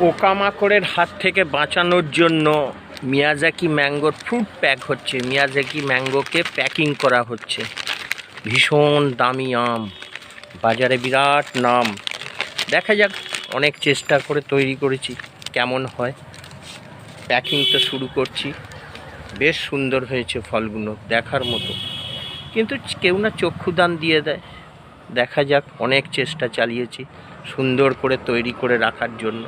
পোকামাকড়ের হাত থেকে বাঁচানোর জন্য মিয়াজাকি ম্যাঙ্গোর ফ্রুট প্যাক হচ্ছে। মিয়াজাকি ম্যাঙ্গোকে প্যাকিং করা হচ্ছে। ভীষণ দামি আম, বাজারে বিরাট নাম। দেখা যাক, অনেক চেষ্টা করে তৈরি করেছি, কেমন হয়। প্যাকিং তো শুরু করছি। বেশ সুন্দর হয়েছে ফলগুলো, দেখার মতো। কিন্তু কেউ না চক্ষুদান দিয়ে দেয়। দেখা যাক, অনেক চেষ্টা চালিয়েছি সুন্দর করে তৈরি করে রাখার জন্য।